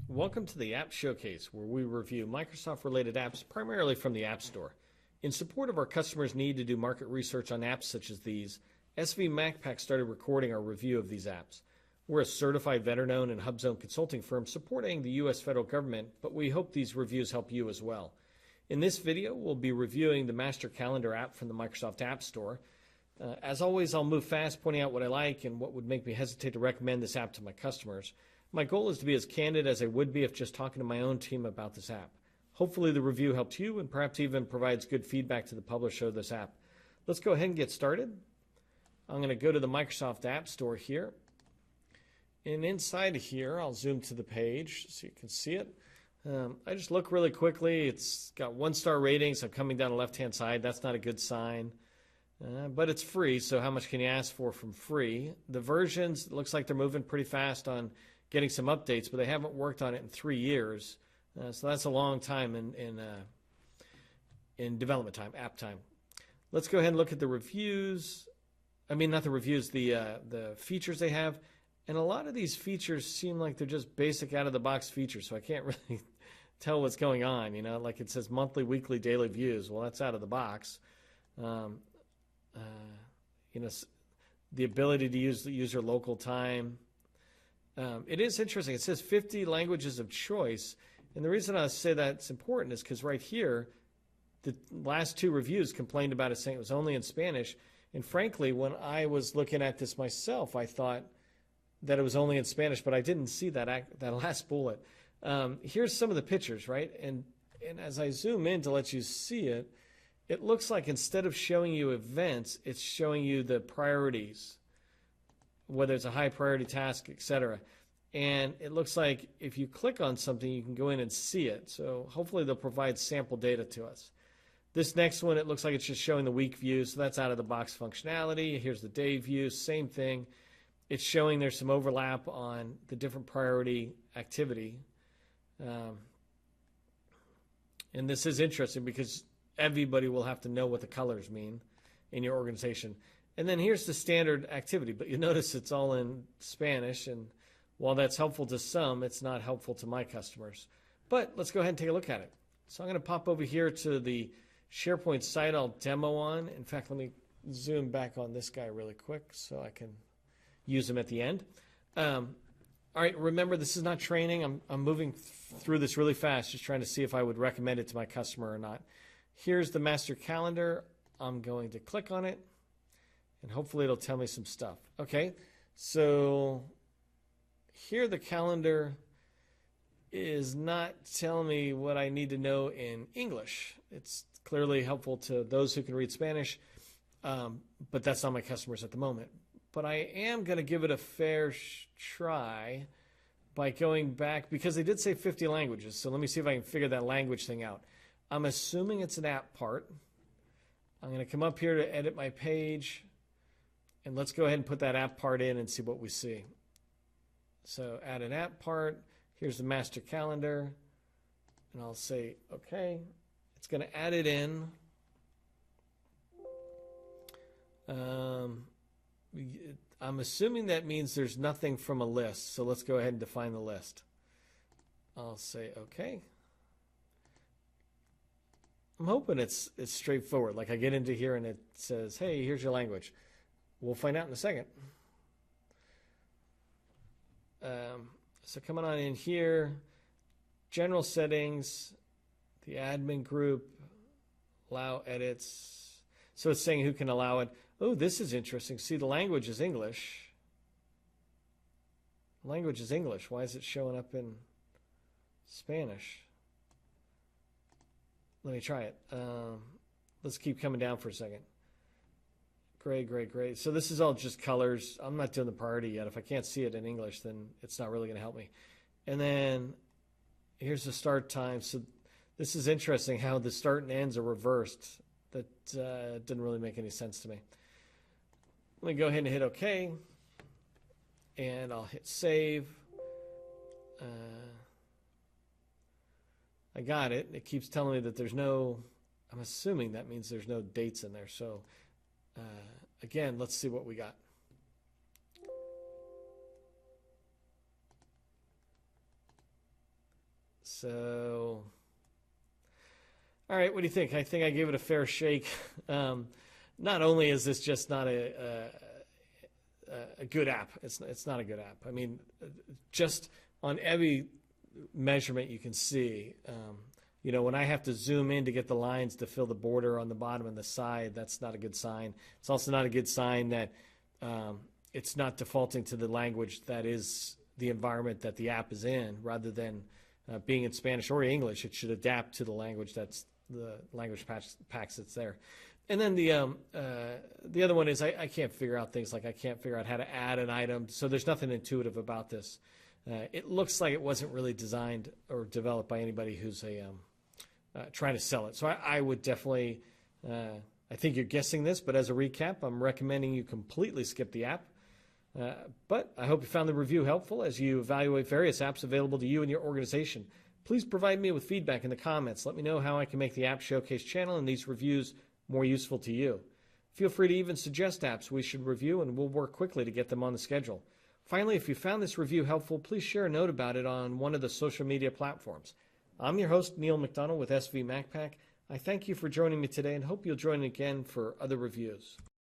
Welcome to the App Showcase, where we review Microsoft-related apps primarily from the App Store. In support of our customers' need to do market research on apps such as these, SV MacPack started recording our review of these apps. We're a certified Veteran-Owned and HUBZone consulting firm supporting the U.S. federal government, but we hope these reviews help you as well. In this video, we'll be reviewing the Master Calendar app from the Microsoft App Store. As always, I'll move fast, pointing out what I like and what would make me hesitate to recommend this app to my customers. My goal is to be as candid as I would be if just talking to my own team about this app. Hopefully the review helps you and perhaps even provides good feedback to the publisher of this app. Let's go ahead and get started. I'm going to go to the Microsoft App Store here. And inside here, I'll zoom to the page so you can see it. I just look really quickly. It's got 1-star ratings. I'm coming down the left-hand side. That's not a good sign. But it's free, so how much can you ask for from free? The versions, it looks like they're moving pretty fast on getting some updates, but they haven't worked on it in 3 years. So that's a long time in development time, app time. Let's go ahead and look at the reviews. I mean, not the reviews, the features they have. And a lot of these features seem like they're just basic out-of-the-box features, so I can't really tell what's going on. You know, like it says monthly, weekly, daily views. Well, that's out of the box. You know, the ability to use the user local time. It is interesting. It says 50 languages of choice. And the reason I say that's important is because right here, the last 2 reviews complained about it saying it was only in Spanish. And frankly, when I was looking at this myself, I thought that it was only in Spanish, but I didn't see that last bullet. Here's some of the pictures, right? And as I zoom in to let you see it, it looks like instead of showing you events, it's showing you the priorities, whether it's a high priority task, etc. And it looks like if you click on something, you can go in and see it. So hopefully they'll provide sample data to us. This next one, it looks like it's just showing the week view, so that's out of the box functionality. Here's the day view, same thing. It's showing there's some overlap on the different priority activity. And this is interesting because everybody will have to know what the colors mean in your organization. And then here's the standard activity, but you notice it's all in Spanish, and while that's helpful to some, it's not helpful to my customers. But let's go ahead and take a look at it. So I'm going to pop over here to the SharePoint site I'll demo on. In fact, let me zoom back on this guy really quick so I can use him at the end. All right, remember, this is not training. I'm moving through this really fast, just trying to see if I would recommend it to my customer or not. Here's the master calendar. I'm going to click on it, and hopefully it'll tell me some stuff. Okay, so here the calendar is not telling me what I need to know in English. It's clearly helpful to those who can read Spanish, but that's not my customers at the moment. But I am going to give it a fair try by going back, because they did say 50 languages, so let me see if I can figure that language thing out. I'm assuming it's an app part. I'm going to come up here to edit my page, and let's go ahead and put that app part in and see what we see. So add an app part. Here's the master calendar, and I'll say okay. It's going to add it in. I'm assuming that means there's nothing from a list, so let's go ahead and define the list. I'll say okay. I'm hoping it's straightforward. Like I get into here and it says, hey, here's your language. We'll find out in a second. So coming on in here, general settings, the admin group, allow edits. So it's saying who can allow it. Oh, this is interesting. See, the language is English. Language is English. Why is it showing up in Spanish? Let me try it. Let's keep coming down for a second. Great. So this is all just colors. I'm not doing the priority yet. If I can't see it in English, then it's not really going to help me. And then here's the start time. So this is interesting how the start and ends are reversed. That didn't really make any sense to me. Let me go ahead and hit OK. And I'll hit save. I got it. It keeps telling me that there's no, I'm assuming that means there's no dates in there. So again, let's see what we got. So, all right, what do you think? I think I gave it a fair shake. Not only is this just not a good app, it's not a good app. I mean, just on every measurement you can see, you know, when I have to zoom in to get the lines to fill the border on the bottom and the side, that's not a good sign. It's also not a good sign that it's not defaulting to the language that is the environment that the app is in, rather than being in Spanish or English. It should adapt to the language that's the language packs that's there. And then the other one is I can't figure out things like I can't figure out how to add an item. So there's nothing intuitive about this. It looks like it wasn't really designed or developed by anybody who's trying to sell it. So I would definitely, I think you're guessing this, but as a recap, I'm recommending you completely skip the app. But I hope you found the review helpful as you evaluate various apps available to you and your organization. Please provide me with feedback in the comments. Let me know how I can make the App Showcase channel and these reviews more useful to you. Feel free to even suggest apps we should review, and we'll work quickly to get them on the schedule. Finally, if you found this review helpful, please share a note about it on one of the social media platforms. I'm your host, Neil McDonald with SV MacPack. I thank you for joining me today and hope you'll join again for other reviews.